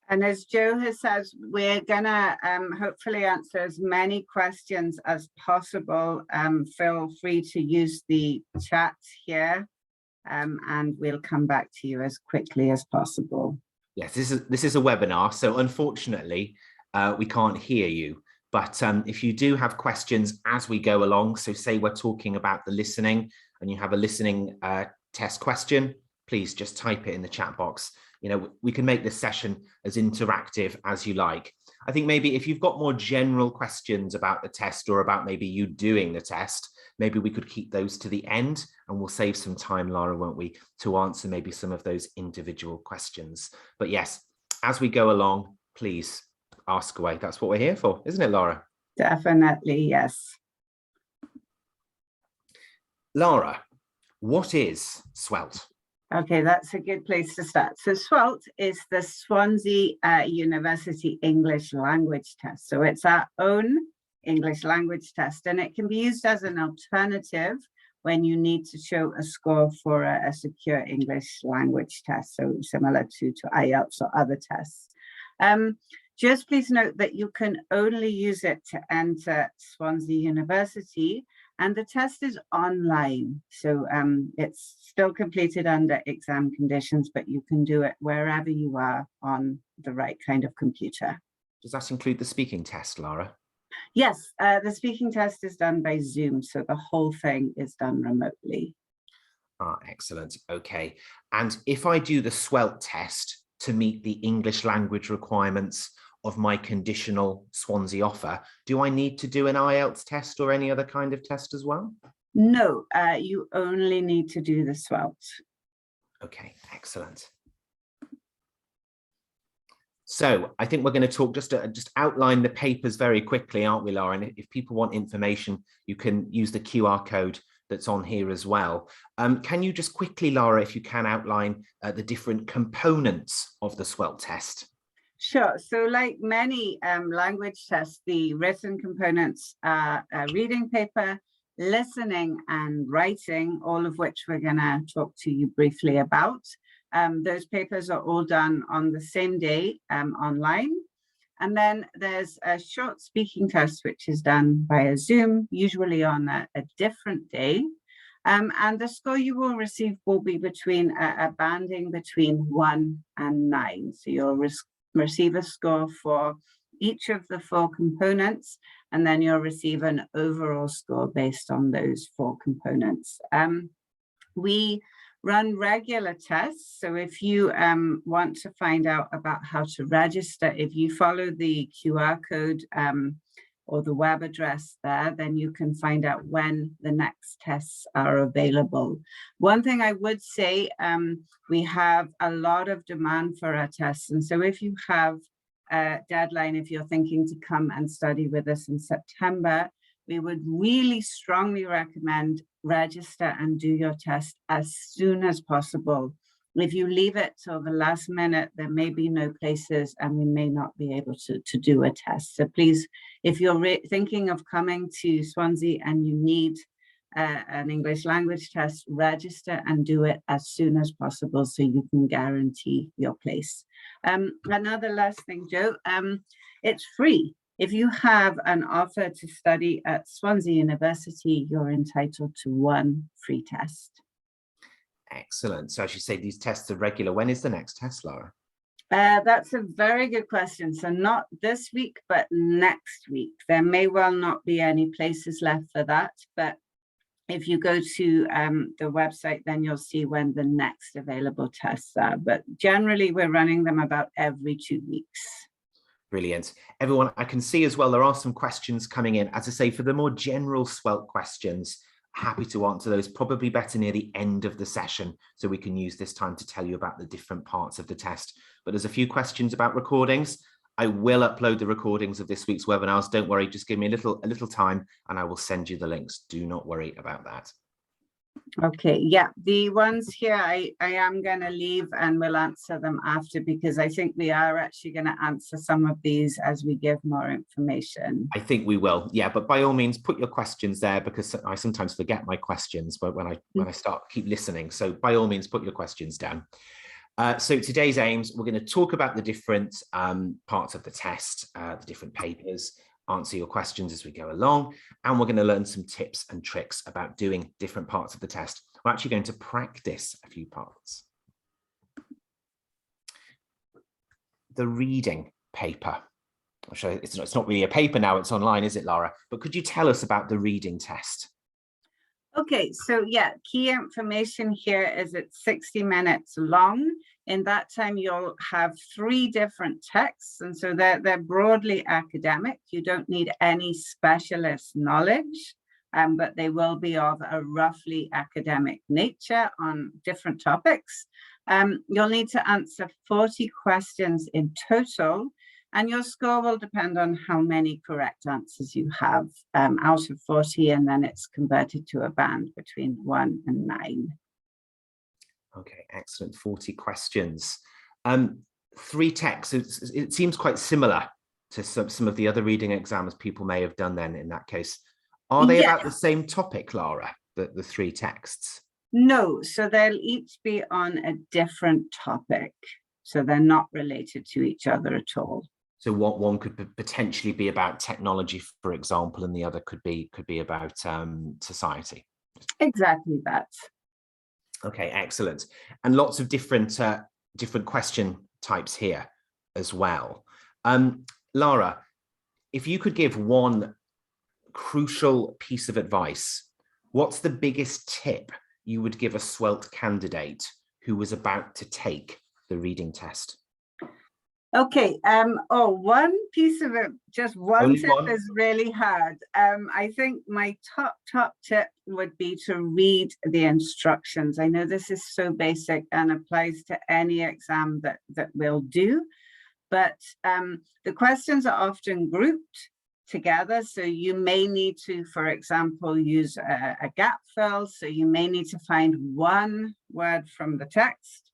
And as Joe has said, we're gonna hopefully answer as many questions as possible. Feel free to use the chat here, and we'll come back to you as quickly as possible. Yes, this is a webinar, so unfortunately we can't hear you. But if you do have questions as we go along, so say we're talking about the listening and you have a listening test question, please just type it in the chat box. You know, we can make this session as interactive as you like. I think maybe if you've got more general questions about the test or about maybe you doing the test, maybe we could keep those to the end and we'll save some time, Lara, won't we, to answer maybe some of those individual questions. But yes, as we go along, please ask away. That's what we're here for, isn't it, Lara? Definitely, yes. Lara, what is SWELT? Okay, that's a good place to start. So SWELT is the Swansea University English Language Test. So it's our own English language test, and it can be used as an alternative when you need to show a score for a secure English language test, so similar to IELTS or other tests. Just please note that you can only use it to enter Swansea University, and the test is online. So it's still completed under exam conditions, but you can do it wherever you are on the right kind of computer. Does that include the speaking test, Lara? Yes, the speaking test is done by Zoom, so the whole thing is done remotely. Ah, excellent. Okay. And if I do the SWELT test to meet the English language requirements of my conditional Swansea offer, do I need to do an IELTS test or any other kind of test as well? No, you only need to do the SWELT. Okay, excellent. So I think we're going to talk just outline the papers very quickly, aren't we, Lara? And if people want information, you can use the QR code that's on here as well. Can you just quickly, Lara, if you can, outline the different components of the SWELT test? Sure. So like many language tests, the written components are a reading paper, listening and writing, all of which we're going to talk to you briefly about. Those papers are all done on the same day online. And then there's a short speaking test, which is done via Zoom, usually on a different day. And the score you will receive will be between a banding between 1 and 9. So you'll receive a score for each of the 4 components, and then you'll receive an overall score based on those 4 components. We run regular tests. So if you want to find out about how to register, if you follow the QR code or the web address there, then you can find out when the next tests are available. One thing I would say, we have a lot of demand for our tests. And so if you have a deadline, if you're thinking to come and study with us in September, we would really strongly recommend register and do your test as soon as possible. If you leave it till the last minute, there may be no places and we may not be able to do a test. So please, if you're thinking of coming to Swansea and you need an English language test, register and do it as soon as possible so you can guarantee your place. Another last thing, Joe, it's free. If you have an offer to study at Swansea University, you're entitled to 1 free test. Excellent. So as you say, these tests are regular. When is the next test, Lara? That's a very good question. So not this week, but next week. There may well not be any places left for that, but if you go to the website, then you'll see when the next available tests are. But generally, we're running them about every 2 weeks. Brilliant. Everyone, I can see as well, there are some questions coming in. As I say, for the more general SWELT questions, happy to answer those, probably better near the end of the session, so we can use this time to tell you about the different parts of the test. But there's a few questions about recordings. I will upload the recordings of this week's webinars. Don't worry, just give me a little time and I will send you the links. Do not worry about that. Okay, yeah, the ones here I am going to leave and we'll answer them after, because I think we are actually going to answer some of these as we give more information. I think we will, yeah, but by all means put your questions there, because I sometimes forget my questions but when I start keep listening. So by all means put your questions down. So today's aims, we're going to talk about the different parts of the test, the different papers, answer your questions as we go along, and we're going to learn some tips and tricks about doing different parts of the test. We're actually going to practice a few parts. The reading paper. It's not really a paper now, it's online, is it, Lara? But could you tell us about the reading test? Okay, so yeah, key information here is it's 60 minutes long. In that time, you'll have 3 different texts, and so they're broadly academic. You don't need any specialist knowledge, but they will be of a roughly academic nature on different topics. You'll need to answer 40 questions in total, and your score will depend on how many correct answers you have out of 40, and then it's converted to a band between 1 and 9. Okay, excellent. 40 questions. 3 texts. It seems quite similar to some of the other reading exams people may have done then in that case. Are they about the same topic, Lara, the 3 texts? No, so they'll each be on a different topic. So they're not related to each other at all. So what one could potentially be about technology, for example, and the other could be about society. Exactly that. Okay, excellent. And lots of different question types here as well. Lara, if you could give one crucial piece of advice, what's the biggest tip you would give a SWELT candidate who was about to take the reading test? Okay, one piece of it, just one tip is really hard. I think my top tip would be to read the instructions. I know this is so basic and applies to any exam that we'll do, but the questions are often grouped together. So you may need to, for example, use a gap fill. So you may need to find one word from the text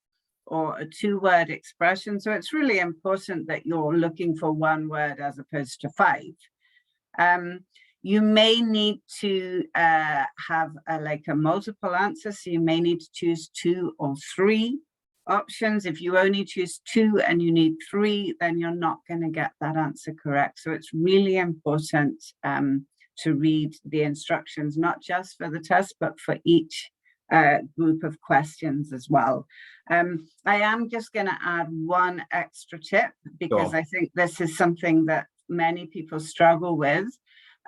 or a 2-word expression. So it's really important that you're looking for 1 word as opposed to 5. You may need to have a multiple answer. So you may need to choose 2 or 3 options. If you only choose 2 and you need 3, then you're not going to get that answer correct. So it's really important to read the instructions, not just for the test, but for each group of questions as well. I am just going to add one extra tip because I think this is something that many people struggle with.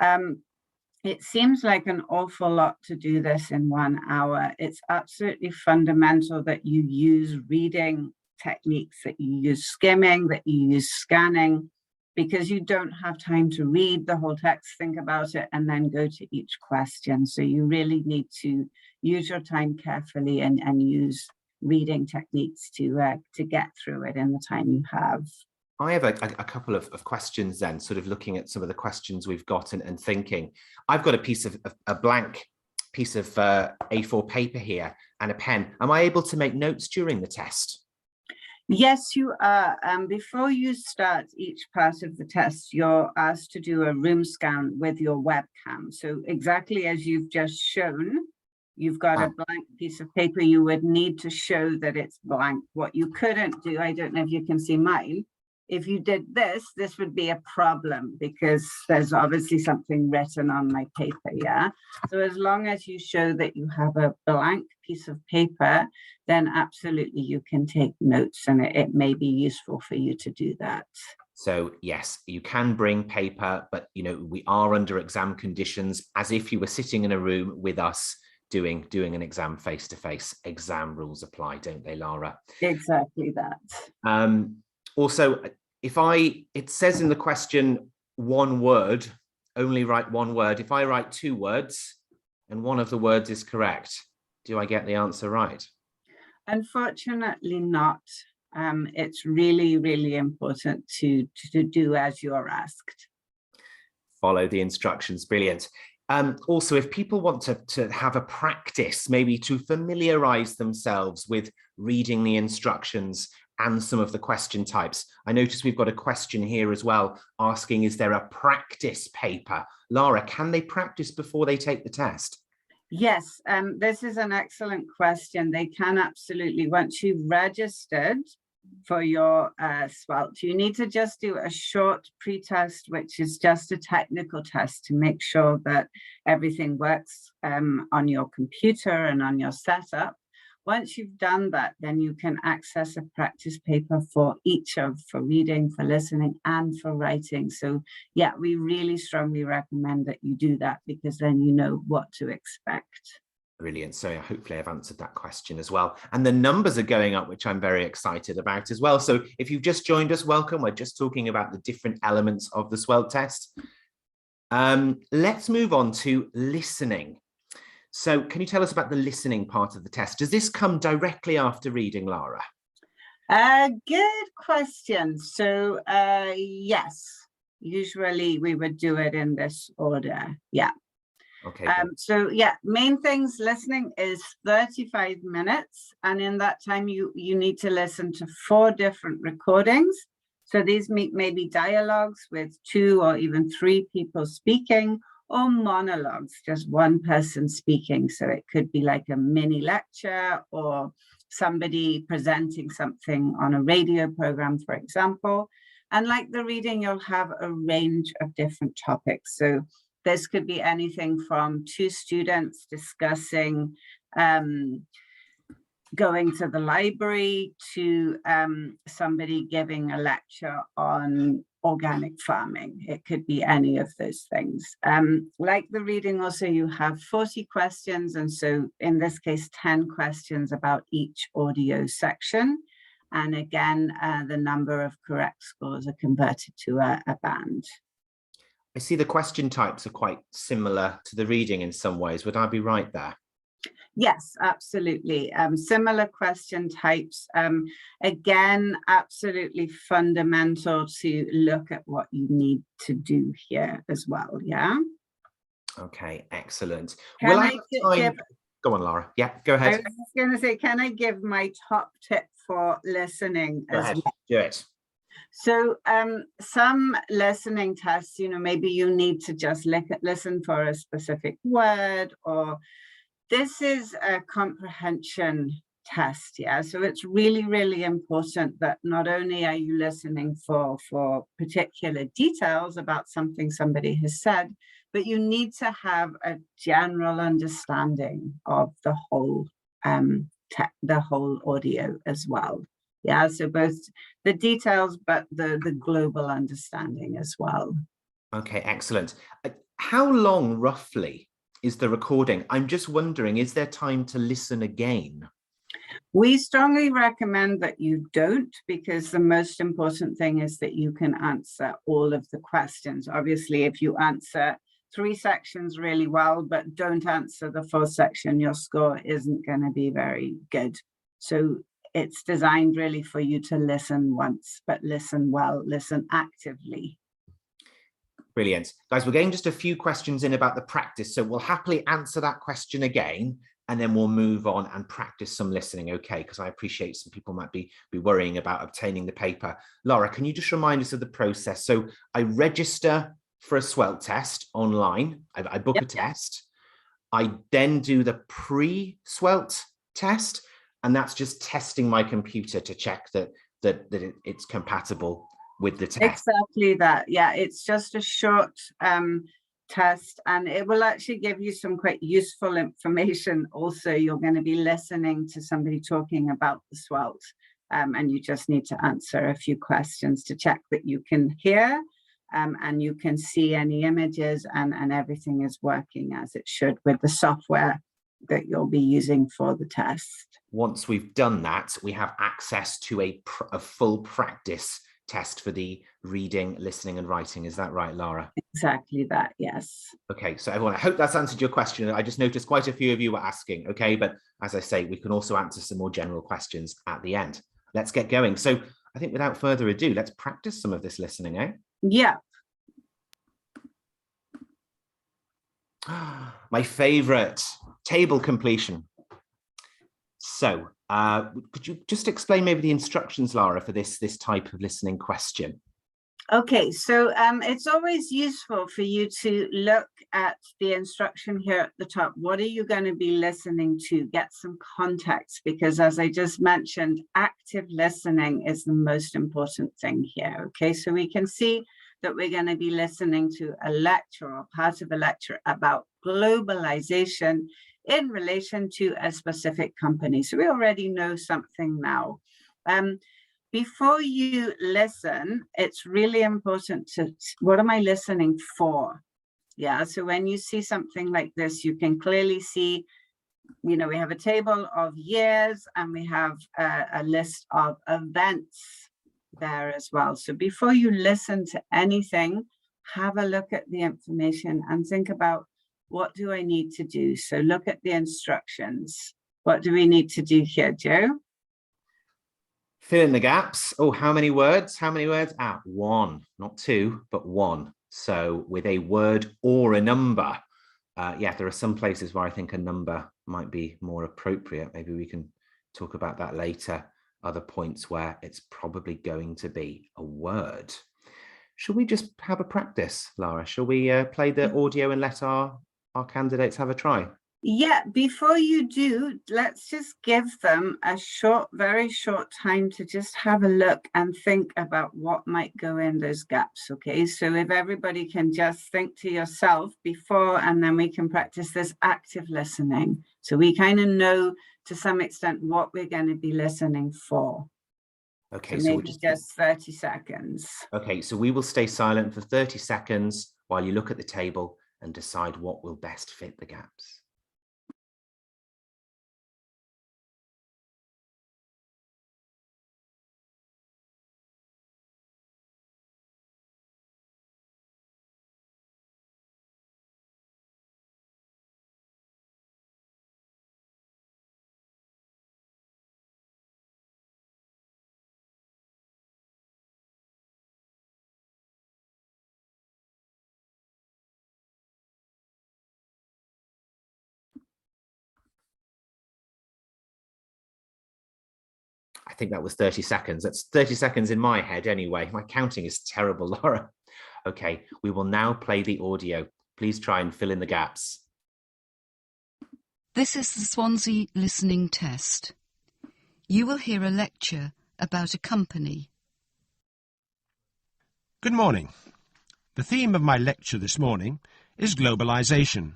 It seems like an awful lot to do this in 1 hour. It's absolutely fundamental that you use reading techniques, that you use skimming, that you use scanning, because you don't have time to read the whole text, think about it, and then go to each question. So you really need to use your time carefully and use reading techniques to get through it in the time you have. I have a couple of questions then, sort of looking at some of the questions we've got and thinking. I've got a blank piece of A4 paper here and a pen. Am I able to make notes during the test? Yes, you are. Before you start each part of the test, you're asked to do a room scan with your webcam. So exactly as you've just shown, you've got a blank piece of paper. You would need to show that it's blank. What you couldn't do, I don't know if you can see mine, if you did this would be a problem because there's obviously something written on my paper, yeah? So as long as you show that you have a blank piece of paper, then absolutely you can take notes and it may be useful for you to do that. So yes, you can bring paper, but we are under exam conditions as if you were sitting in a room with us doing an exam face-to-face. Exam rules apply, don't they, Lara? Exactly that. Also, it says in the question 1 word, only write 1 word. If I write 2 words and one of the words is correct, do I get the answer right? Unfortunately not. It's really, really important to do as you're asked. Follow the instructions. Brilliant. Also, if people want to have a practice, maybe to familiarize themselves with reading the instructions and some of the question types. I notice we've got a question here as well asking, is there a practice paper? Lara, can they practice before they take the test? Yes, this is an excellent question. They can absolutely, once you've registered for your SWELT, you need to just do a short pre-test, which is just a technical test to make sure that everything works on your computer and on your setup. Once you've done that, then you can access a practice paper for for reading, for listening, and for writing. So yeah, we really strongly recommend that you do that, because then you know what to expect. Brilliant. So hopefully I've answered that question as well. And the numbers are going up, which I'm very excited about as well. So if you've just joined us, welcome. We're just talking about the different elements of the SWELT test. Let's move on to listening. So can you tell us about the listening part of the test? Does this come directly after reading, Lara? Good question. So yes, usually we would do it in this order. Yeah. Okay. So yeah, main things, listening is 35 minutes. And in that time, you need to listen to 4 different recordings. So these may be dialogues with 2 or even 3 people speaking, or monologues, just one person speaking. So it could be like a mini lecture, or somebody presenting something on a radio program, for example. And like the reading, you'll have a range of different topics. So this could be anything from 2 students discussing going to the library, to somebody giving a lecture on organic farming. It could be any of those things. Like the reading also, you have 40 questions. And so in this case, 10 questions about each audio section. And again, the number of correct scores are converted to a band. I see the question types are quite similar to the reading in some ways. Would I be right there? Yes, absolutely. Similar question types. Again, absolutely fundamental to look at what you need to do here as well. Yeah. Okay, excellent. Go on, Laura. Yeah, go ahead. I was just going to say, can I give my top tip for listening as well? Do it. So some listening tests, maybe you need to just listen for a specific word, or this is a comprehension test. Yeah, so it's really, really important that not only are you listening for particular details about something somebody has said, but you need to have a general understanding of the whole audio as well. Yeah, so both the details, but the global understanding as well. Okay, excellent. How long roughly is the recording? I'm just wondering, is there time to listen again? We strongly recommend that you don't, because the most important thing is that you can answer all of the questions. Obviously, if you answer 3 sections really well, but don't answer the 4th section, your score isn't going to be very good. So it's designed really for you to listen once, but listen well, listen actively. Brilliant. Guys, we're getting just a few questions in about the practice, so we'll happily answer that question again, and then we'll move on and practice some listening, okay? Because I appreciate some people might be worrying about obtaining the paper. Laura, can you just remind us of the process? So I register for a SWELT test online. I book a test. I then do the pre-SWELT test, and that's just testing my computer to check that it's compatible with the test. Exactly that. Yeah, it's just a short test, and it will actually give you some quite useful information. Also, you're going to be listening to somebody talking about the SWELT, and you just need to answer a few questions to check that you can hear and you can see any images, and everything is working as it should with the software that you'll be using for the test. Once we've done that, we have access to a full practice test for the reading, listening and writing. Is that right, Laura? Exactly that, yes. Okay, so everyone, I hope that's answered your question. I just noticed quite a few of you were asking, okay, but as I say, we can also answer some more general questions at the end. Let's get going. So I think without further ado, let's practice some of this listening, eh? Yeah. My favorite, table completion. So could you just explain maybe the instructions, Lara, for this type of listening question? Okay, so it's always useful for you to look at the instruction here at the top. What are you going to be listening to? Get some context, because as I just mentioned, active listening is the most important thing here. Okay, so we can see that we're going to be listening to a lecture or part of a lecture about globalization in relation to a specific company. So we already know something now. Before you listen, it's really important to, what am I listening for? Yeah, so when you see something like this, you can clearly see, we have a table of years and we have a list of events there as well. So before you listen to anything, have a look at the information and think about, what do I need to do? So look at the instructions. What do we need to do here, Joe? Fill in the gaps. Oh, how many words? How many words? One, not two, but one. So with a word or a number. Yeah, there are some places where I think a number might be more appropriate. Maybe we can talk about that later. Other points where it's probably going to be a word. Should we just have a practice, Lara? Shall we play the audio and let our candidates have a try? Yeah, before you do, let's just give them a very short time to just have a look and think about what might go in those gaps, okay? So if everybody can just think to yourself before, and then we can practice this active listening. So we kind of know to some extent what we're going to be listening for. Okay, so maybe just 30 seconds. Okay, so we will stay silent for 30 seconds while you look at the table and decide what will best fit the gaps. I think that was 30 seconds. That's 30 seconds in my head anyway. My counting is terrible, Laura. Okay, we will now play the audio. Please try and fill in the gaps. This is the Swansea Listening Test. You will hear a lecture about a company. Good morning. The theme of my lecture this morning is globalisation,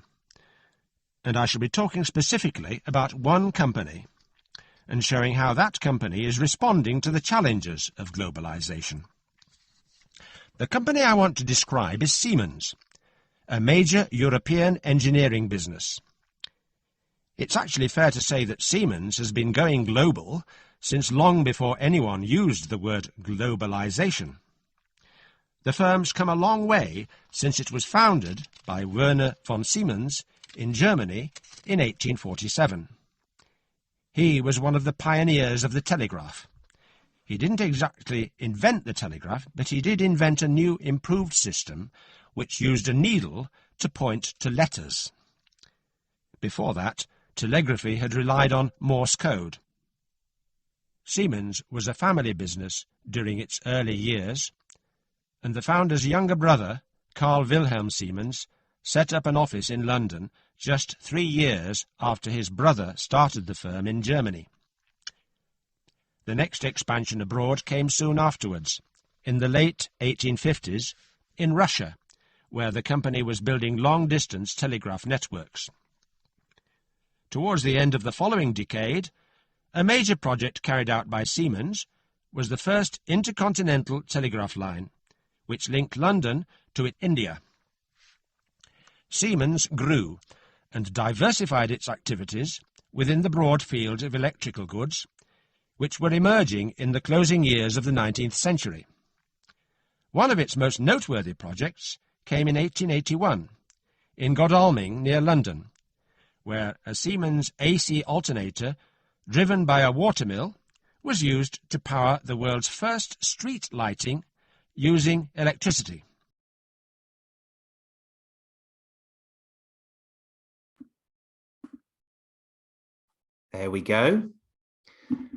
and I shall be talking specifically about one company and showing how that company is responding to the challenges of globalisation. The company I want to describe is Siemens, a major European engineering business. It's actually fair to say that Siemens has been going global since long before anyone used the word globalisation. The firm's come a long way since it was founded by Werner von Siemens in Germany in 1847. He was one of the pioneers of the telegraph. He didn't exactly invent the telegraph, but he did invent a new improved system which used a needle to point to letters. Before that, telegraphy had relied on Morse code. Siemens was a family business during its early years, and the founder's younger brother, Carl Wilhelm Siemens, set up an office in London just 3 years after his brother started the firm in Germany. The next expansion abroad came soon afterwards, in the late 1850s, in Russia, where the company was building long-distance telegraph networks. Towards the end of the following decade, a major project carried out by Siemens was the first intercontinental telegraph line, which linked London to India. Siemens grew and diversified its activities within the broad field of electrical goods, which were emerging in the closing years of the 19th century. One of its most noteworthy projects came in 1881, in Godalming near London, where a Siemens AC alternator, driven by a watermill, was used to power the world's first street lighting using electricity. There we go.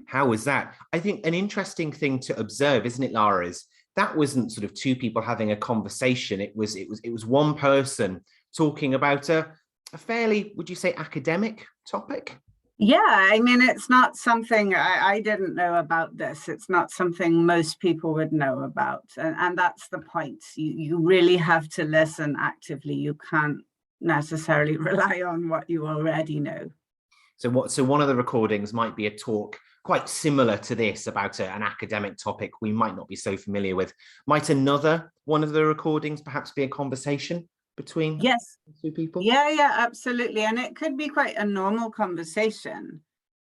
How was that? I think an interesting thing to observe, isn't it, Lara, is that wasn't sort of two people having a conversation. It was one person talking about a fairly, would you say, academic topic? Yeah, I mean, it's not something I didn't know about this. It's not something most people would know about. And that's the point. You really have to listen actively. You can't necessarily rely on what you already know. So one of the recordings might be a talk quite similar to this about an academic topic we might not be so familiar with. Might another one of the recordings perhaps be a conversation between two people? Yeah, absolutely. And it could be quite a normal conversation.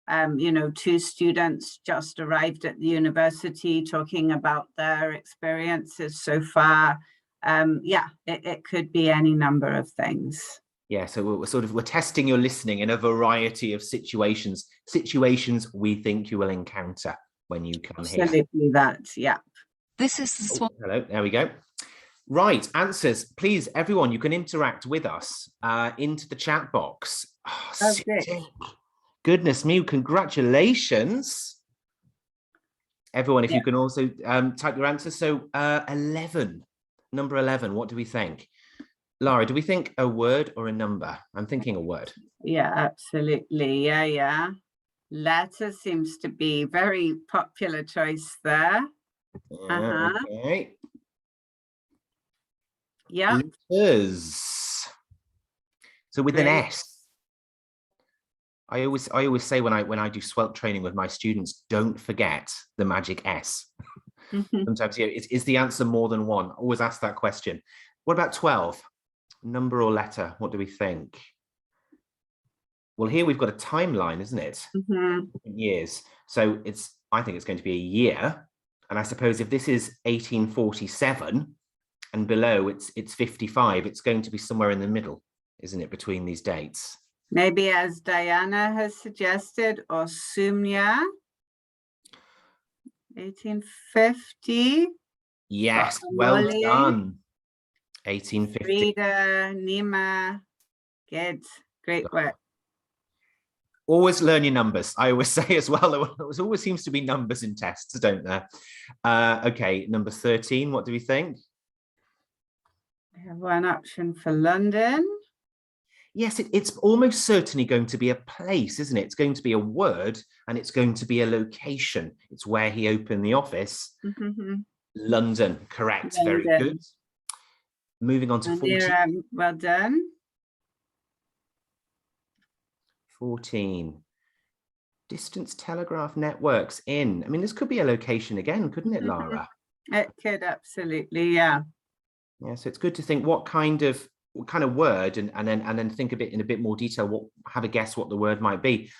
You know, two students just arrived at the university talking about their experiences so far. Yeah, it could be any number of things. Yeah, so we're testing your listening in a variety of situations we think you will encounter when you come here. Absolutely that, yeah. This is the hello, there we go. Right, answers. Please, everyone, you can interact with us into the chat box. Oh, okay. Goodness me, congratulations. Everyone, if you can also type your answers. So 11, number 11, what do we think? Lara, do we think a word or a number? I'm thinking a word. Yeah, absolutely. Yeah. Letter seems to be very popular choice there. Yeah, okay. Yeah. Letters. So with an S. I always say when I do SWELT training with my students, don't forget the magic S. Sometimes is the answer more than one? Always ask that question. What about 12? Number or letter? What do we think? Well, here we've got a timeline, isn't it? Years. So I think it's going to be a year. And I suppose if this is 1847 and below it's 55, it's going to be somewhere in the middle, isn't it, between these dates? Maybe as Diana has suggested, or Sumya, 1850. Yes, well done. 1850. Frida, Nima, good, great work. Always learn your numbers. I always say as well, there always seems to be numbers in tests, don't there? Okay, number 13, what do we think? I have one option for London. Yes, it's almost certainly going to be a place, isn't it? It's going to be a word and it's going to be a location. It's where he opened the office. London, correct. London. Very good. Moving on to 14. Well done. 14. Distance telegraph networks in. I mean, this could be a location again, couldn't it, Lara? It could, absolutely, yeah. Yeah, so it's good to think what kind of word and then think a bit in a bit more detail, have a guess what the word might be.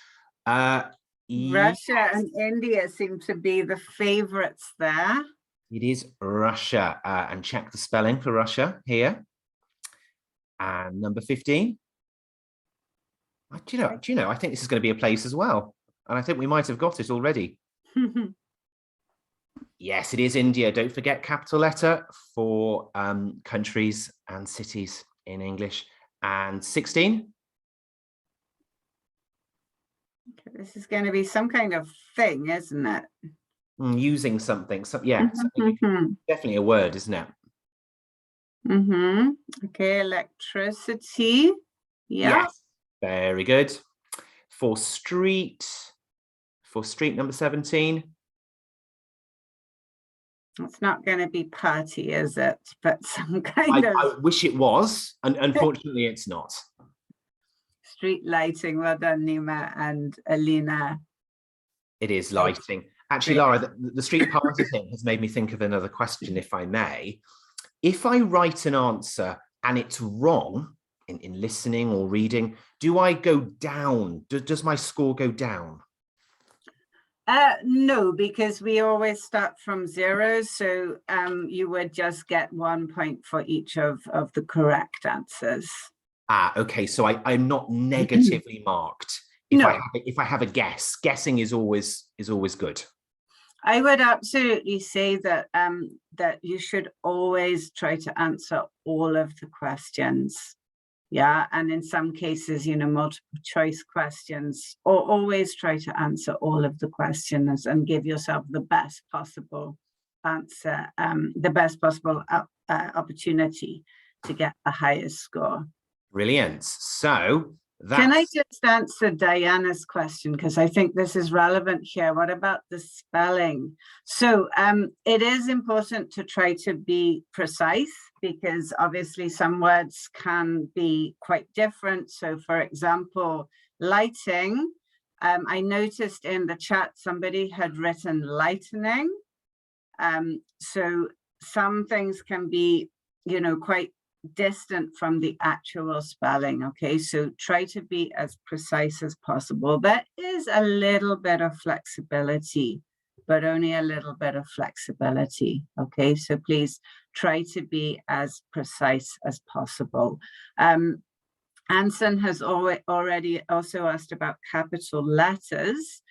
Russia and India seem to be the favorites there. It is Russia, and check the spelling for Russia here. And number 15. Do you know, I think this is going to be a place as well. And I think we might have got it already. Yes, it is India. Don't forget capital letter for countries and cities in English. And 16. Okay, this is going to be some kind of thing, isn't it? Using something. So, yeah, definitely a word, isn't it? Okay, electricity. Yeah. Yes, very good. For street number 17. It's not going to be party, is it? But some kind of... I wish it was, and unfortunately it's not. Street lighting. Well done, Nima and Alina. It is lighting. Actually, Lara, the street party thing has made me think of another question, if I may. If I write an answer and it's wrong in listening or reading, do I go down? Does my score go down? No, because we always start from 0. So you would just get 1 point for each of the correct answers. Okay. So I'm not negatively marked if I have a guess. Guessing is always good. I would absolutely say that that you should always try to answer all of the questions. Yeah, and in some cases, multiple choice questions, or always try to answer all of the questions and give yourself the best possible answer, the best possible opportunity to get the highest score. Brilliant. So that's... Can I just answer Diana's question, because I think this is relevant here? What about the spelling? So it is important to try to be precise, because obviously some words can be quite different. So for example, lighting, I noticed in the chat somebody had written lightening. So some things can be, you know, quite distant from the actual spelling. Okay, so try to be as precise as possible. There is a little bit of flexibility, but only a little bit of flexibility. Okay, so please try to be as precise as possible. Anson has already also asked about capital letters.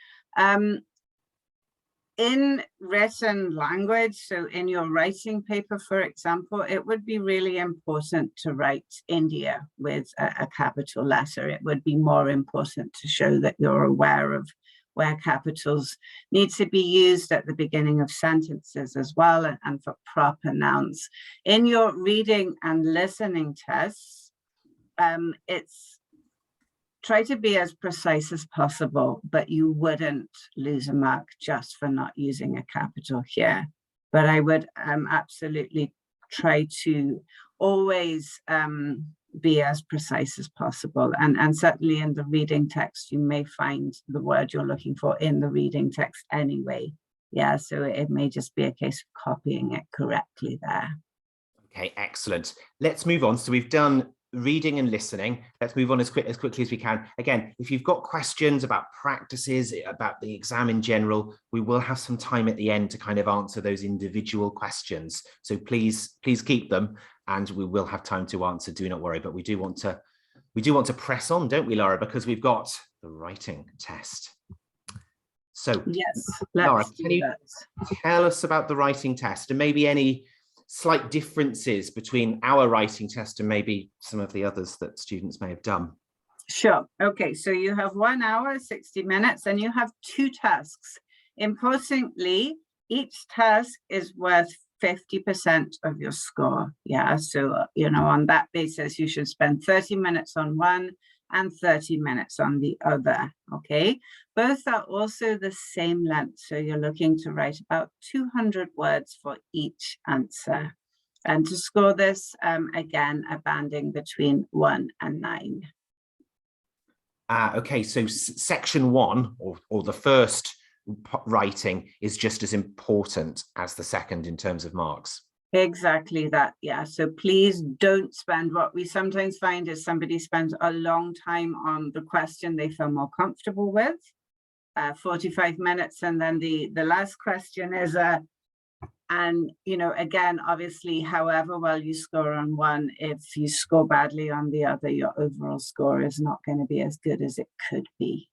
In written language, so in your writing paper, for example, it would be really important to write India with a capital letter. It would be more important to show that you're aware of where capitals need to be used at the beginning of sentences as well, and for proper nouns. In your reading and listening tests, try to be as precise as possible, but you wouldn't lose a mark just for not using a capital here. But I would absolutely try to always be as precise as possible. And certainly in the reading text, you may find the word you're looking for in the reading text anyway. Yeah, so it may just be a case of copying it correctly there. Okay, excellent. Let's move on. So we've done reading and listening. Let's move on as quickly as we can. Again, if you've got questions about practices, about the exam in general, we will have some time at the end to kind of answer those individual questions. So please keep them, and we will have time to answer. Do not worry. But we do want to press on, don't we, Laura? Because we've got the writing test. So yes, Laura, can you tell us about the writing test and maybe any slight differences between our writing test and maybe some of the others that students may have done? Sure. Okay, so you have 1 hour, 60 minutes, and you have 2 tasks. Importantly, each task is worth 50% of your score. Yeah, so, you know, on that basis, you should spend 30 minutes on one and 30 minutes on the other. Okay, both are also the same length. So you're looking to write about 200 words for each answer. And to score this, again, a banding between 1 and 9. Okay, so section 1 or the first writing is just as important as the second in terms of marks. Exactly that, yeah. So please don't spend, what we sometimes find is somebody spends a long time on the question they feel more comfortable with, 45 minutes, and then the last question is and you know, again, obviously, however well you score on one, if you score badly on the other, your overall score is not going to be as good as it could be.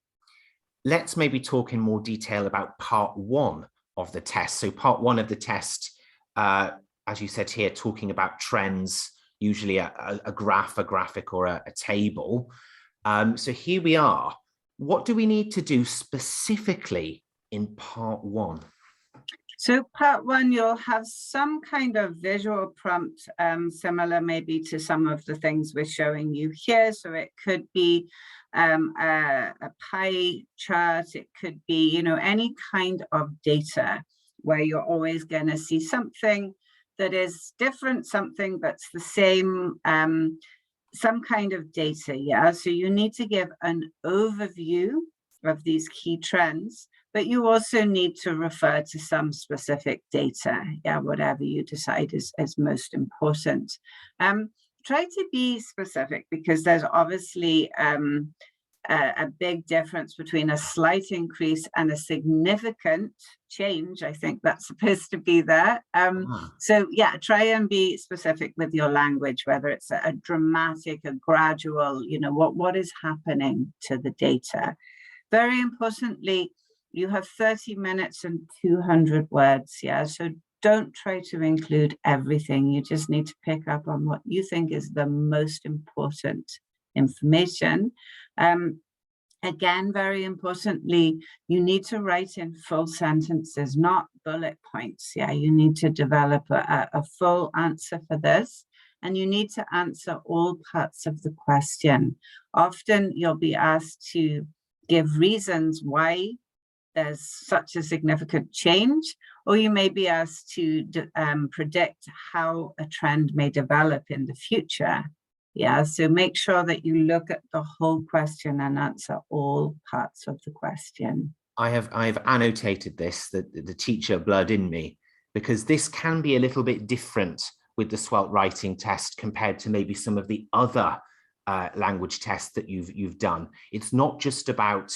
Let's maybe talk in more detail about part 1 of the test. So part 1 of the test, as you said here, talking about trends, usually a graph, a graphic, or a table. So here we are. What do we need to do specifically in part 1? So part 1, you'll have some kind of visual prompt, similar maybe to some of the things we're showing you here. So it could be a pie chart, it could be, you know, any kind of data where you're always going to see something that is different, something that's the same, some kind of data, yeah? So you need to give an overview of these key trends, but you also need to refer to some specific data, yeah, whatever you decide is most important. Try to be specific, because there's obviously a big difference between a slight increase and a significant change. I think that's supposed to be there. So yeah, try and be specific with your language, whether it's a dramatic, a gradual, you know, what is happening to the data. Very importantly, you have 30 minutes and 200 words, yeah? So don't try to include everything. You just need to pick up on what you think is the most important information. Again, very importantly, you need to write in full sentences, not bullet points. Yeah, you need to develop a full answer for this, and you need to answer all parts of the question. Often you'll be asked to give reasons why there's such a significant change, or you may be asked to predict how a trend may develop in the future. Yeah, so make sure that you look at the whole question and answer all parts of the question. I've annotated this, the teacher blood in me, because this can be a little bit different with the SWELT writing test compared to maybe some of the other language tests that you've done. It's not just about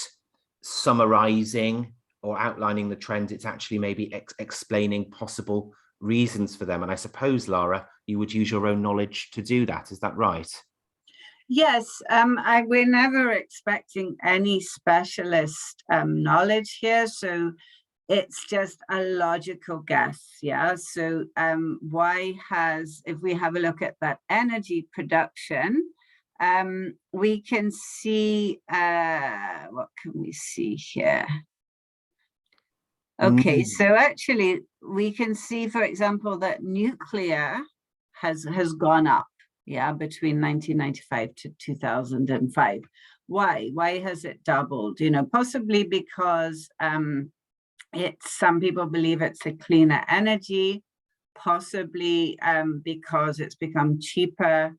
summarizing or outlining the trends, it's actually maybe explaining possible reasons for them. And I suppose, Lara, you would use your own knowledge to do that. Is that right? Yes, we're never expecting any specialist knowledge here. So it's just a logical guess. Yeah. So if we have a look at that energy production, we can see, what can we see here? Okay, so actually we can see, for example, that nuclear has gone up, yeah, between 1995 to 2005. Why? Why has it doubled? You know, possibly because some people believe it's a cleaner energy, possibly because it's become cheaper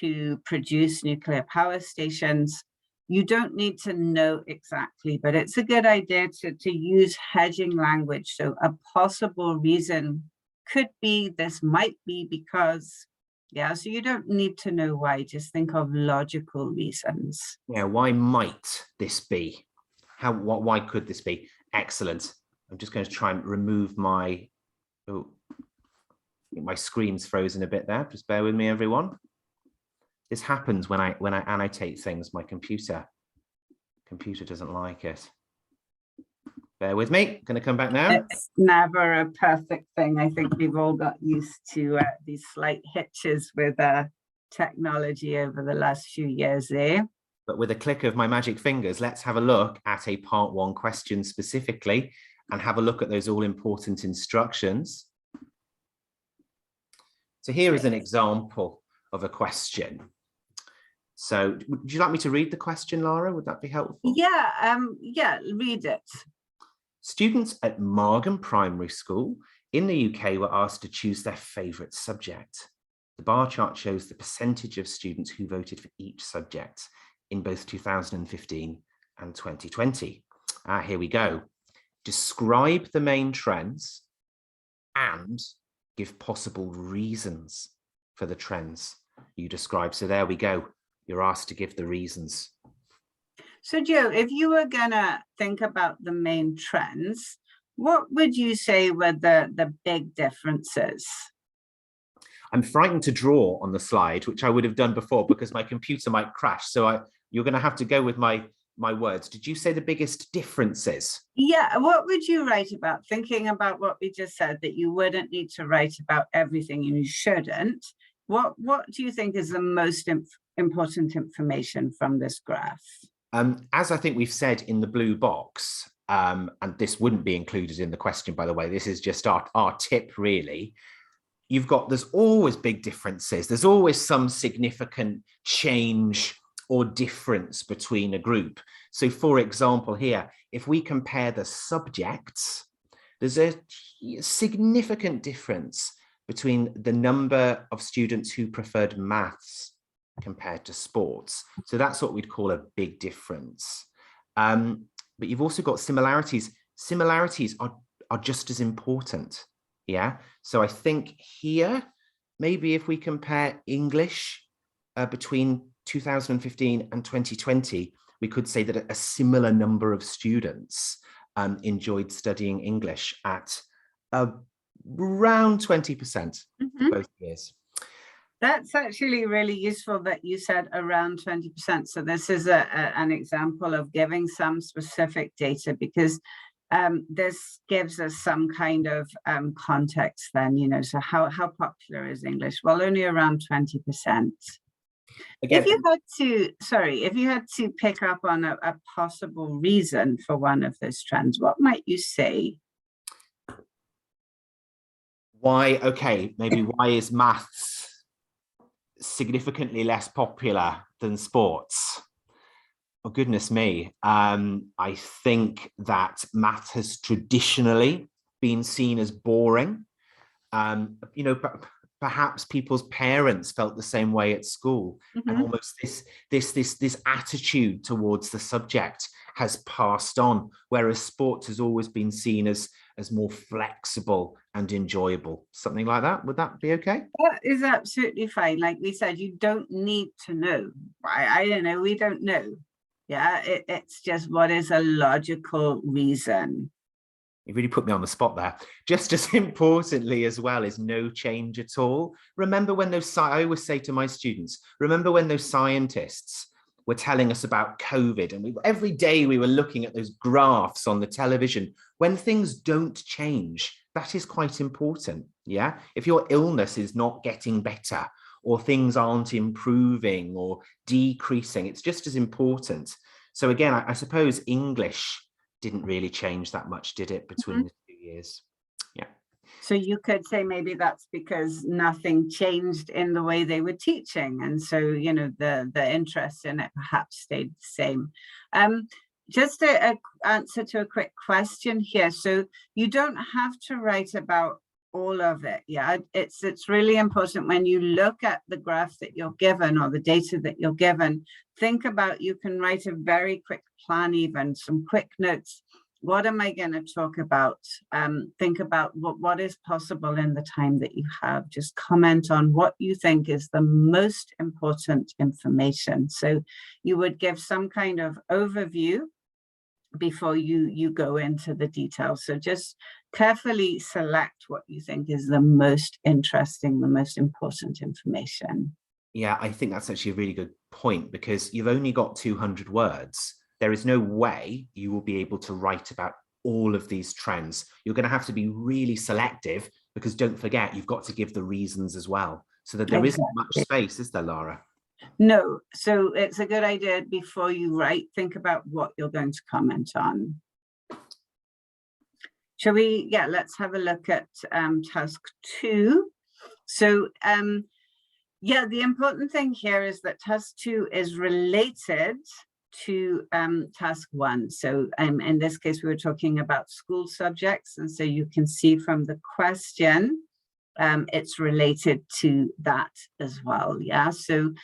to produce nuclear power stations. You don't need to know exactly, but it's a good idea to use hedging language. So a possible reason could be, this might be because, yeah, so you don't need to know why, just think of logical reasons. Yeah, why might this be? Why could this be? Excellent. I'm just going to try and remove my, oh, I think my screen's frozen a bit there. Just bear with me, everyone. This happens when I annotate things. My computer doesn't like it. Bear with me. Going to come back now. It's never a perfect thing. I think we've all got used to these slight hitches with technology over the last few years there. But with a click of my magic fingers, let's have a look at a part 1 question specifically and have a look at those all important instructions. So here is an example of a question. So would you like me to read the question, Lara? Would that be helpful? Yeah, yeah, read it. Students at Margam Primary School in the UK were asked to choose their favourite subject. The bar chart shows the percentage of students who voted for each subject in both 2015 and 2020. Here we go. Describe the main trends and give possible reasons for the trends you describe. So there we go. You're asked to give the reasons. So Joe, if you were gonna think about the main trends, what would you say were the big differences? I'm frightened to draw on the slide, which I would have done before because my computer might crash. So you're going to have to go with my words. Did you say the biggest differences? Yeah, what would you write about? Thinking about what we just said, that you wouldn't need to write about everything and you shouldn't. What do you think is the most important information from this graph? As I think we've said in the blue box, and this wouldn't be included in the question, by the way, this is just our tip really. There's always big differences. There's always some significant change or difference between a group. So for example, here, if we compare the subjects, there's a significant difference between the number of students who preferred maths compared to sports. So that's what we'd call a big difference. But you've also got similarities. Similarities are just as important. Yeah. So I think here, maybe if we compare English between 2015 and 2020, we could say that a similar number of students enjoyed studying English at around 20% both years. That's actually really useful that you said around 20%. So this is an example of giving some specific data, because this gives us some kind of context then, you know, so how popular is English? Well, only around 20%. Again, If you had to, sorry, if you had to pick up on a possible reason for one of those trends, what might you say? why, okay, maybe why is maths significantly less popular than sports? Oh, goodness me. I think that math has traditionally been seen as boring. You know, perhaps people's parents felt the same way at school, and almost this attitude towards the subject has passed on, whereas sports has always been seen as more flexible and enjoyable. Something like that. Would that be okay? That is absolutely fine. Like we said, you don't need to know. I don't know. We don't know. Yeah, it's just what is a logical reason. You really put me on the spot there. Just as importantly as well is no change at all. Remember when those, I always say to my students, remember when those scientists were telling us about COVID, and every day we were looking at those graphs on the television. When things don't change, that is quite important. Yeah, if your illness is not getting better, or things aren't improving or decreasing, it's just as important. So again, I suppose English didn't really change that much, did it, between the 2 years? Yeah. So you could say maybe that's because nothing changed in the way they were teaching. And so, you know, the interest in it perhaps stayed the same. Just an answer to a quick question here. So you don't have to write about all of it. Yeah, it's really important when you look at the graph that you're given or the data that you're given, think about, you can write a very quick plan, even some quick notes. What am I going to talk about? Think about what is possible in the time that you have. Just comment on what you think is the most important information. So you would give some kind of overview before you go into the details. So just carefully select what you think is the most interesting, the most important information. Yeah, I think that's actually a really good point, because you've only got 200 words. There is no way you will be able to write about all of these trends. You're going to have to be really selective, because don't forget, you've got to give the reasons as well, so that there isn't much space, is there, Lara? No, so it's a good idea before you write, think about what you're going to comment on. Shall we? Yeah, let's have a look at task 2. So yeah, the important thing here is that task 2 is related to task 1. So in this case, we were talking about school subjects. And so you can see from the question, it's related to that as well. Yeah, so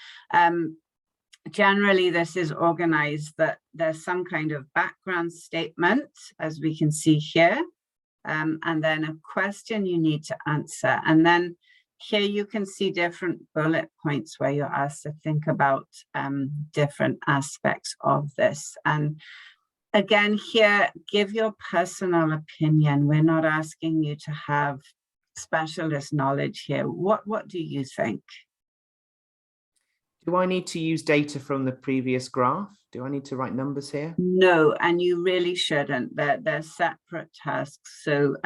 generally this is organized that there's some kind of background statement, as we can see here, and then a question you need to answer. And then here you can see different bullet points where you're asked to think about different aspects of this. And again, here, give your personal opinion. We're not asking you to have specialist knowledge here. What do you think? Do I need to use data from the previous graph? Do I need to write numbers here? No, and you really shouldn't. They're separate tasks. So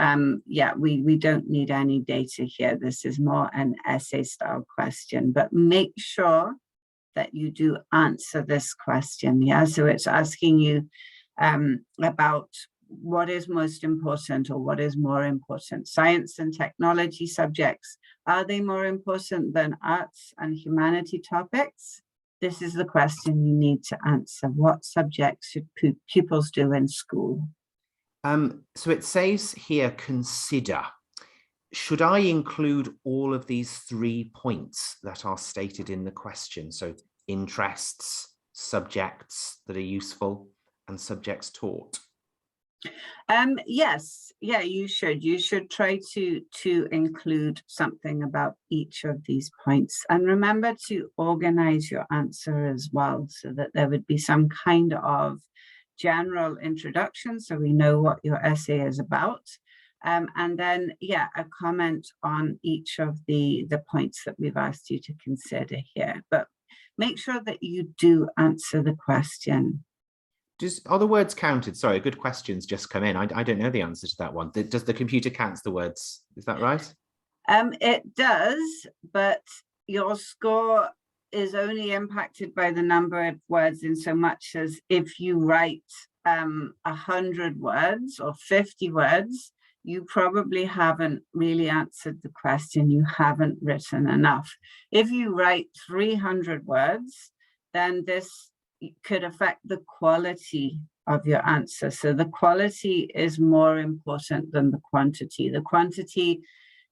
yeah, we don't need any data here. This is more an essay style question, but make sure that you do answer this question. Yeah, so it's asking you about what is most important or what is more important. Science and technology subjects, are they more important than arts and humanity topics? This is the question you need to answer. What subjects should pupils do in school? So it says here, consider. Should I include all of these 3 points that are stated in the question? So interests, subjects that are useful, and subjects taught. Yes, yeah, you should try to include something about each of these points, and remember to organize your answer as well, so that there would be some kind of general introduction, so we know what your essay is about, and then yeah, a comment on each of the points that we've asked you to consider here. But make sure that you do answer the question. Are the words counted? Sorry, a good question's just come in. I don't know the answer to that one. Does the computer count the words? Is that right? It does, but your score is only impacted by the number of words in so much as if you write 100 words or 50 words, you probably haven't really answered the question. You haven't written enough. If you write 300 words, then this could affect the quality of your answer. So the quality is more important than the quantity. The quantity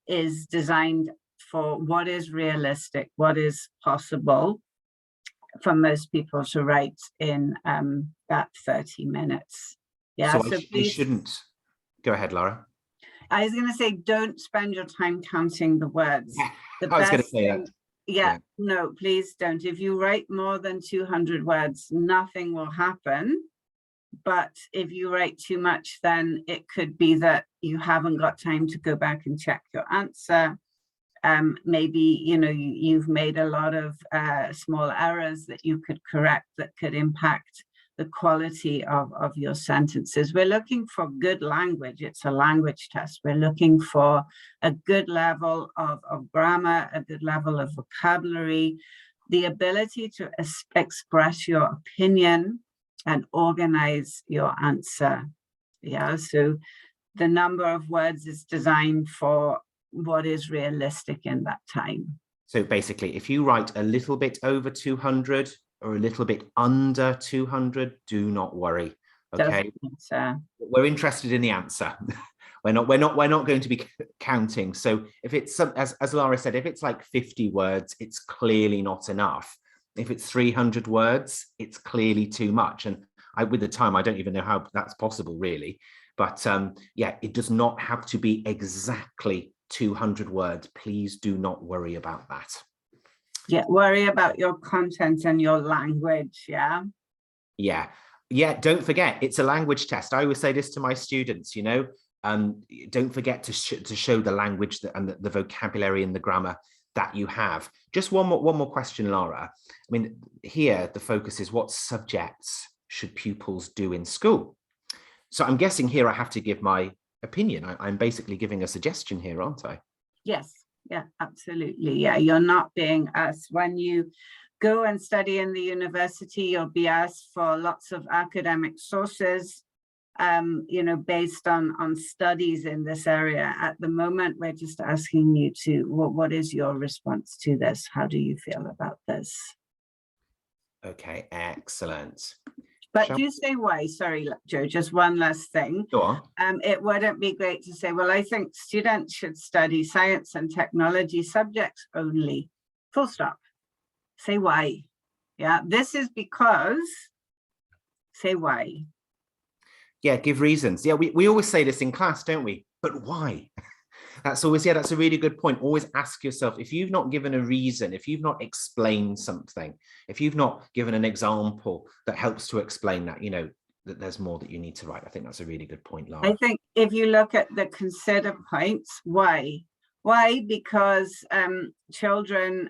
is designed for what is realistic, what is possible for most people to write in that 30 minutes. Yeah, so I shouldn't. Go ahead, Laura. I was going to say, don't spend your time counting the words. Yeah, I was going to say that. Yeah, no, please don't. If you write more than 200 words, nothing will happen. But if you write too much, then it could be that you haven't got time to go back and check your answer. Maybe, you know, you've made a lot of small errors that you could correct that could impact the quality of your sentences. We're looking for good language. It's a language test. We're looking for a good level of grammar, a good level of vocabulary, the ability to express your opinion and organize your answer. Yeah, so the number of words is designed for what is realistic in that time. So basically, if you write a little bit over 200 or a little bit under 200, do not worry. Okay, we're interested in the answer. we're not going to be counting. So if it's as Laura said, if it's like 50 words, it's clearly not enough. If it's 300 words, it's clearly too much. And with the time, I don't even know how that's possible, really. But yeah, it does not have to be exactly 200 words. Please do not worry about that. Yeah, worry about your content and your language. Yeah. Yeah. Don't forget, it's a language test. I always say this to my students, you know, don't forget to show the language and the vocabulary and the grammar that you have. Just one more question, Laura. I mean, here the focus is what subjects should pupils do in school? So I'm guessing here I have to give my opinion. I'm basically giving a suggestion here, aren't I? Yes. Yeah, absolutely. Yeah, you're not being asked. When you go and study in the university, you'll be asked for lots of academic sources, you know, based on studies in this area. At the moment, we're just asking you to, what is your response to this? How do you feel about this? Okay, excellent. But do say why. Sorry, Joe, just one last thing. Go on. It wouldn't be great to say, well, I think students should study science and technology subjects only. Full stop. Say why. Yeah, this is because, say why. Yeah, give reasons. Yeah, we always say this in class, don't we? But why? That's always, yeah, that's a really good point. Always ask yourself, if you've not given a reason, if you've not explained something, if you've not given an example that helps to explain that, you know, that there's more that you need to write. I think that's a really good point, Lara. I think if you look at the consider points, why? Why? Because children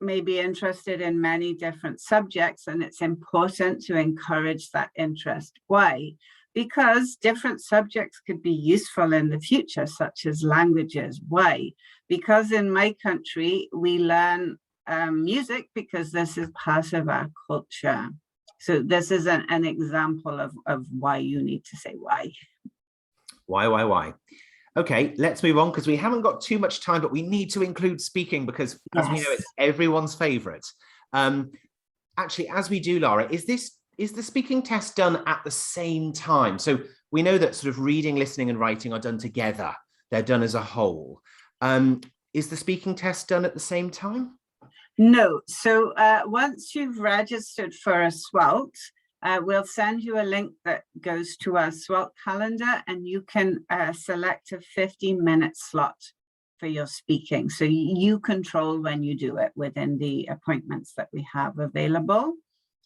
may be interested in many different subjects, and it's important to encourage that interest. Why? Because different subjects could be useful in the future, such as languages. Why? Because in my country, we learn music because this is part of our culture. So this is an example of why you need to say why. Why? Okay, let's move on because we haven't got too much time, but we need to include speaking because, as we know, it's everyone's favorite. Actually, as we do, Lara, is the speaking test done at the same time? So we know that sort of reading, listening and writing are done together. They're done as a whole. Is the speaking test done at the same time? No. So once you've registered for a SWELT, we'll send you a link that goes to our SWELT calendar, and you can select a 15-minute slot for your speaking. So you control when you do it within the appointments that we have available.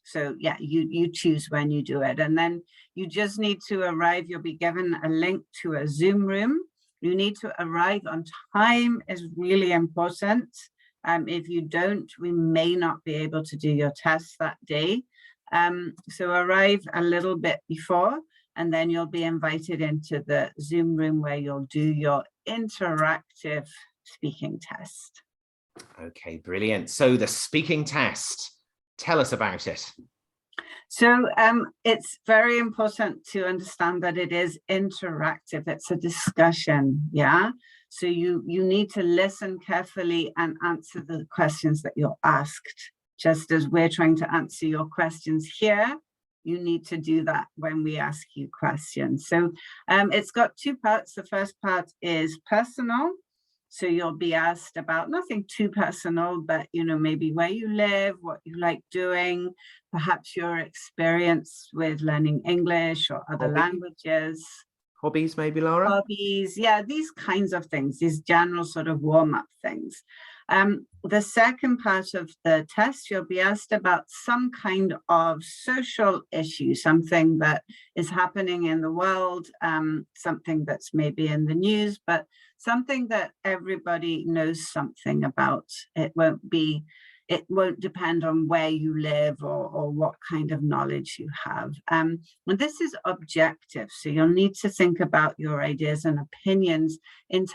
So yeah, you choose when you do it. And then you just need to arrive. You'll be given a link to a Zoom room. You need to arrive on time is really important. If you don't, we may not be able to do your test that day. So arrive a little bit before, and then you'll be invited into the Zoom room where you'll do your interactive speaking test. Okay, brilliant. So the speaking test, tell us about it. So it's very important to understand that it is interactive. It's a discussion, yeah? So you need to listen carefully and answer the questions that you're asked. Just as we're trying to answer your questions here, you need to do that when we ask you questions. So it's got two parts. The first part is personal. So you'll be asked about nothing too personal, but, you know, maybe where you live, what you like doing, perhaps your experience with learning English or other languages. Hobbies, maybe, Laura? Hobbies, yeah, these kinds of things, these general sort of warm-up things. The second part of the test, you'll be asked about some kind of social issue, something that is happening in the world, something that's maybe in the news, but something that everybody knows something about. It won't depend on where you live or what kind of knowledge you have. And this is objective, so you'll need to think about your ideas and opinions in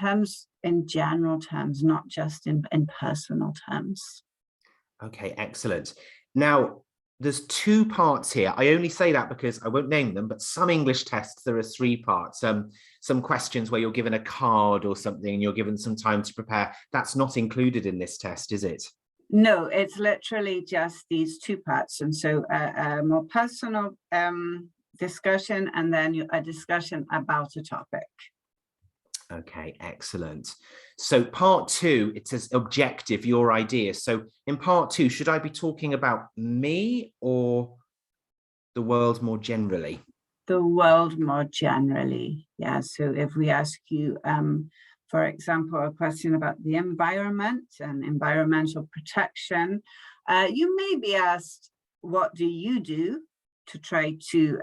general terms, not just in personal terms. Okay, excellent. Now, there's two parts here. I only say that because I won't name them, but some English tests, there are three parts. Some questions where you're given a card or something and you're given some time to prepare. That's not included in this test, is it? No, it's literally just these two parts. And so a more personal discussion and then a discussion about a topic. Okay, excellent. So part two, it says objective, your idea. So in part two, should I be talking about me or the world more generally? The world more generally, yeah. So if we ask you, for example, a question about the environment and environmental protection, you may be asked, what do you do to try to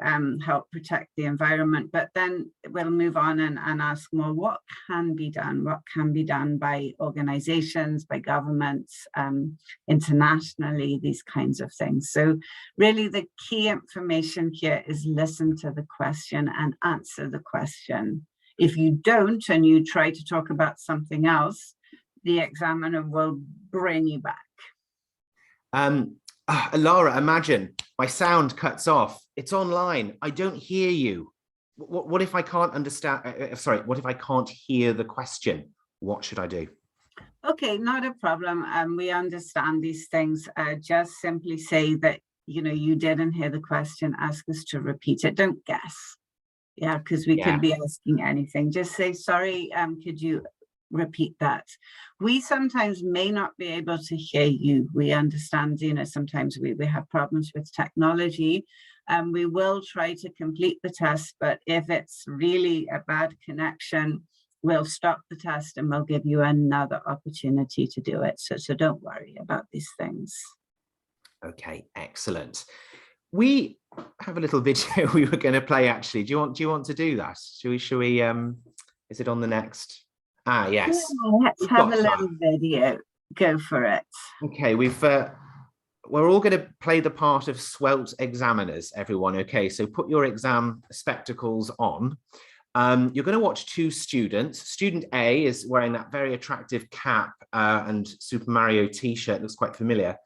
help protect the environment? But then we'll move on and ask more, what can be done? What can be done by organizations, by governments, internationally, these kinds of things. So really the key information here is listen to the question and answer the question. If you don't and you try to talk about something else, the examiner will bring you back. Laura, imagine my sound cuts off. It's online. I don't hear you. What if I can't understand? What if I can't hear the question? What should I do? Okay, not a problem. We understand these things. Just simply say that, you know, you didn't hear the question. Ask us to repeat it. Don't guess. Yeah, because we could be asking anything. Just say, sorry, could you repeat that? We sometimes may not be able to hear you. We understand, you know, sometimes we have problems with technology, and we will try to complete the test, but if it's really a bad connection, we'll stop the test and we'll give you another opportunity to do it. So don't worry about these things. Okay, excellent. We have a little video we were going to play, actually. Do you want to do that? Shall we is it on the next? Ah, yes. Yeah, let's have a little video. Go for it. Okay, we're all going to play the part of SWELT examiners, everyone. Okay, so put your exam spectacles on. You're going to watch two students. Student A is wearing that very attractive cap and Super Mario t-shirt, looks quite familiar.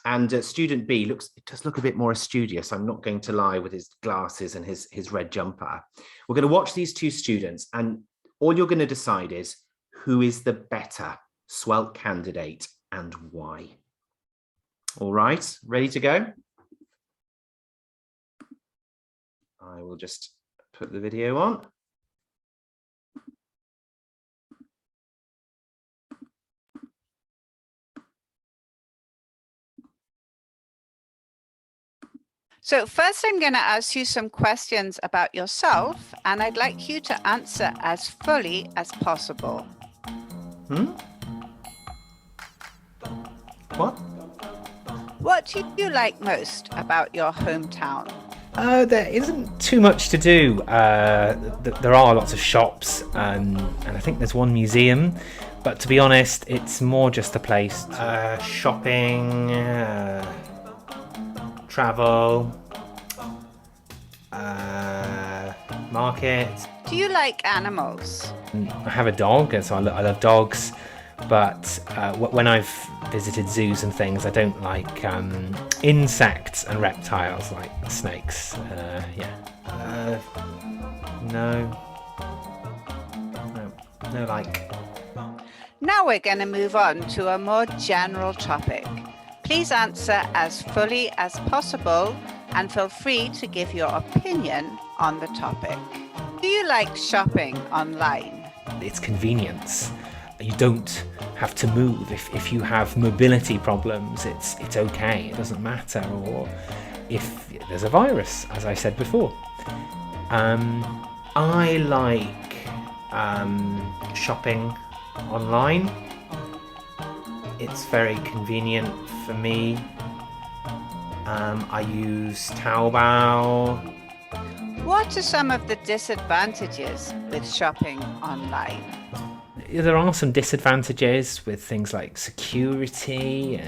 And student B does look a bit more studious, I'm not going to lie, with his glasses and his red jumper. We're going to watch these two students, and all you're going to decide is who is the better SWELT candidate and why. All right, ready to go? I will just put the video on. So first I'm going to ask you some questions about yourself, and I'd like you to answer as fully as possible. What? What do you like most about your hometown? There isn't too much to do. There are lots of shops, and I think there's one museum, but to be honest, it's more just a place. Shopping, travel, market. Do you like animals? I have a dog, and so I love dogs. But when I've visited zoos and things, I don't like insects and reptiles like snakes. No like. Now we're going to move on to a more general topic. Please answer as fully as possible and feel free to give your opinion on the topic. Do you like shopping online? It's convenience. You don't have to move. If you have mobility problems, it's okay. It doesn't matter. Or if there's a virus, as I said before. I like shopping online. It's very convenient for me. I use Taobao. What are some of the disadvantages with shopping online? There are some disadvantages with things like security,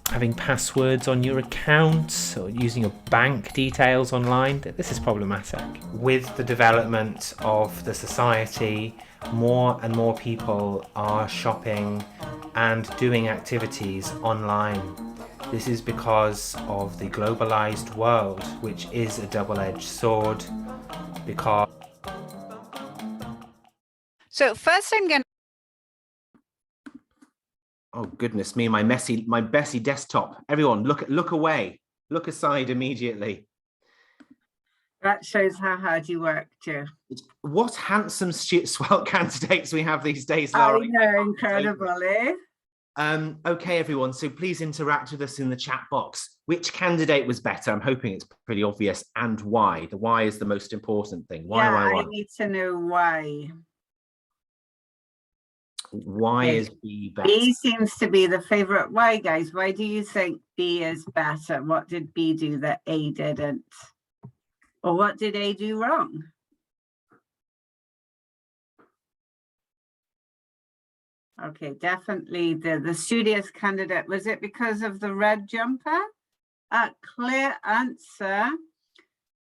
having passwords on your account or using your bank details online. This is problematic. With the development of the society, more and more people are shopping and doing activities online. This is because of the globalized world, which is a double-edged sword, because... So first I'm going to... Oh, goodness me, my messy desktop. Everyone, look away. Look aside immediately. That shows how hard you work, Joe. What handsome SWELT candidates we have these days, Laura. I know, incredible, eh? Okay, everyone, so please interact with us in the chat box. Which candidate was better? I'm hoping it's pretty obvious, and why. The why is the most important thing. Why? I need to know why. Why is B better? B seems to be the favorite. Why, guys? Why do you think B is better? What did B do that A didn't? Or what did A do wrong? Okay, definitely the studious candidate. Was it because of the red jumper? Clear answer.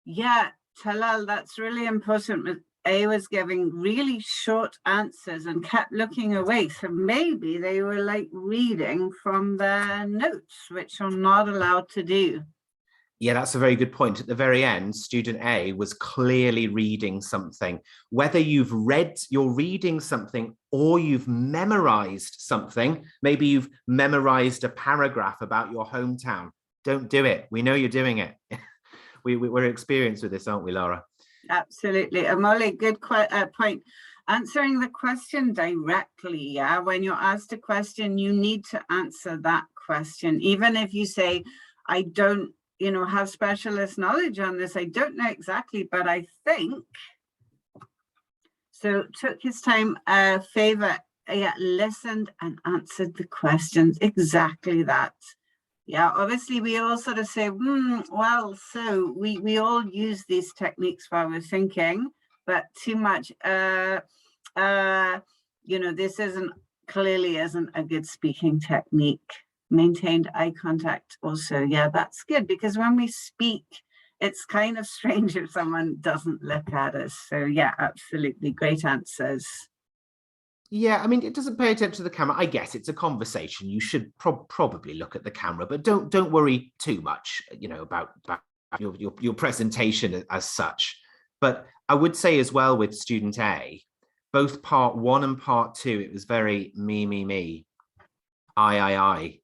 Yeah, Talal, that's really important. A was giving really short answers and kept looking away. So maybe they were like reading from their notes, which are not allowed to do. Yeah, that's a very good point. At the very end, student A was clearly reading something. Whether you're reading something or you've memorized something, maybe you've memorized a paragraph about your hometown. Don't do it. We know you're doing it. We're experienced with this, aren't we, Laura? Absolutely. Amole, good point. Answering the question directly, yeah? When you're asked a question, you need to answer that question. Even if you say, I don't, have specialist knowledge on this, I don't know exactly, but I think. So took his time, listened and answered the questions. Exactly that. Yeah, obviously we all sort of say, well, so we all use these techniques while we're thinking, but too much, this clearly isn't a good speaking technique. Maintained eye contact also. Yeah, that's good, because when we speak, it's kind of strange if someone doesn't look at us. So yeah, absolutely. Great answers. Yeah, I mean, it doesn't pay attention to the camera. I guess it's a conversation. You should probably look at the camera, but don't worry too much, about your presentation as such. But I would say as well with student A, both part 1 and part 2, it was very me, I.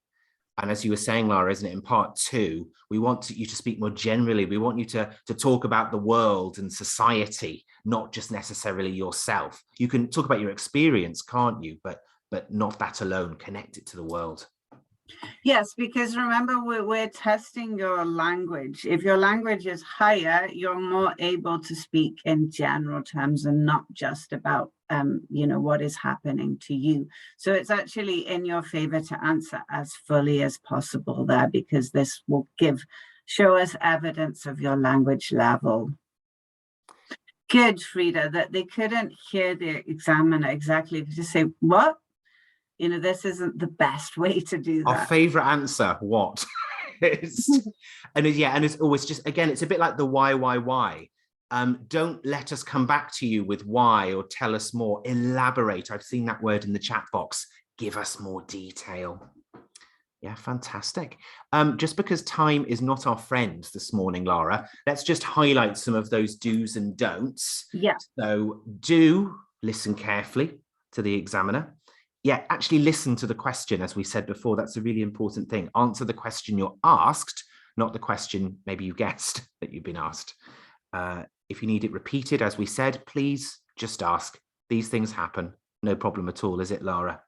And as you were saying, Laura, isn't it, in part 2, we want you to speak more generally. We want you to talk about the world and society, not just necessarily yourself. You can talk about your experience, can't you? But not that alone. Connect it to the world. Yes, because remember, we're testing your language. If your language is higher, you're more able to speak in general terms and not just about, what is happening to you. So it's actually in your favor to answer as fully as possible there, because this will show us evidence of your language level. Good, Frida, that they couldn't hear the examiner exactly. They just say, what? This isn't the best way to do that. Our favorite answer, what? And it's always just, again, it's a bit like the why. Don't let us come back to you with why or tell us more. Elaborate. I've seen that word in the chat box. Give us more detail. Yeah, fantastic. Just because time is not our friend this morning, Lara, let's just highlight some of those do's and don'ts. Yeah. So do listen carefully to the examiner. Yeah, actually listen to the question, as we said before. That's a really important thing. Answer the question you're asked, not the question maybe you guessed that you've been asked. If you need it repeated, as we said, please just ask. These things happen. No problem at all, is it, Lara?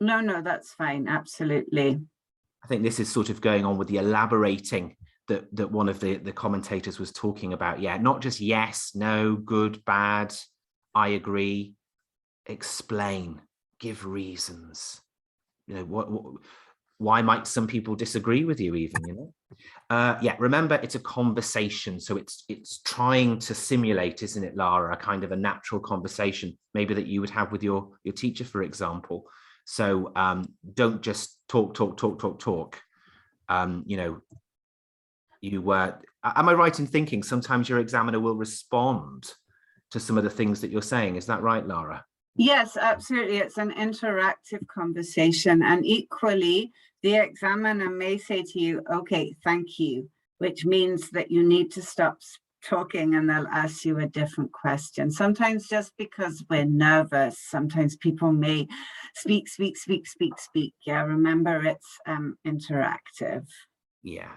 No, that's fine. Absolutely. I think this is sort of going on with the elaborating that one of the commentators was talking about. Yeah, not just yes, no, good, bad, I agree. Explain, give reasons. You know, why might some people disagree with you even, you know? Yeah, remember, it's a conversation. So it's trying to simulate, isn't it, Lara, a kind of a natural conversation, maybe that you would have with your teacher, for example. So don't just talk. You know, am I right in thinking sometimes your examiner will respond to some of the things that you're saying? Is that right, Lara? Yes, absolutely. It's an interactive conversation, and equally, the examiner may say to you, okay, thank you, which means that you need to stop talking and they'll ask you a different question. Sometimes just because we're nervous, sometimes people may speak. Yeah, remember, it's interactive. Yeah.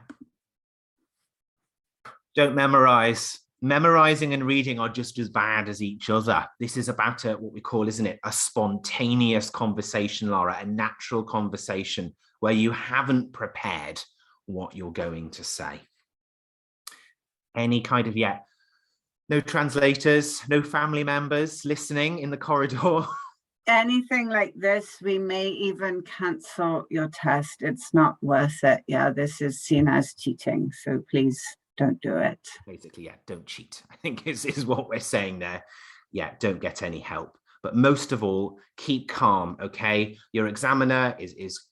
Don't memorize. Memorizing and reading are just as bad as each other. This is about what we call, isn't it, a spontaneous conversation, Lara, a natural conversation where you haven't prepared what you're going to say. Any kind of, yeah, no translators, no family members listening in the corridor. Anything like this, we may even cancel your test. It's not worth it. Yeah, this is seen as cheating, so please don't do it. Basically, yeah, don't cheat, I think is what we're saying there. Yeah, don't get any help. But most of all, keep calm, okay? Your examiner is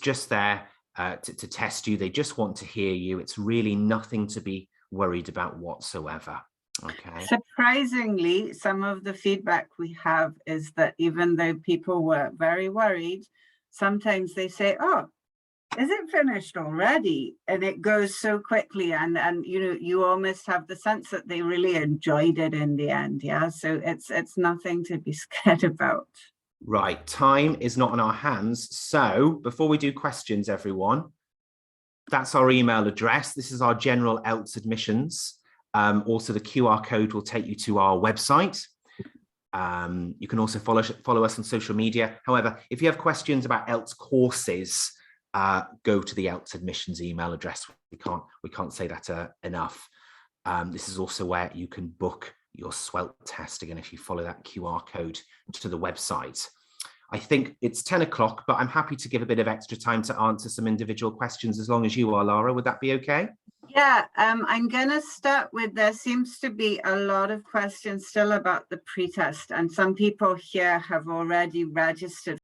just there to test you. They just want to hear you. It's really nothing to be worried about whatsoever. Okay. Surprisingly, some of the feedback we have is that even though people were very worried, sometimes they say, oh, is it finished already? And it goes so quickly, and you know, you almost have the sense that they really enjoyed it in the end. Yeah, so it's nothing to be scared about. Right, time is not on our hands. So before we do questions, everyone, that's our email address. This is our general ELTS admissions. Also, the QR code will take you to our website. You can also follow us on social media. However, if you have questions about ELTS courses, go to the ELTS admissions email address. We can't say that enough. This is also where you can book your SWELT test, again, if you follow that QR code to the website. I think it's 10 o'clock, but I'm happy to give a bit of extra time to answer some individual questions as long as you are, Lara. Would that be okay? Yeah, I'm going to start with, there seems to be a lot of questions still about the pretest, and some people here have already registered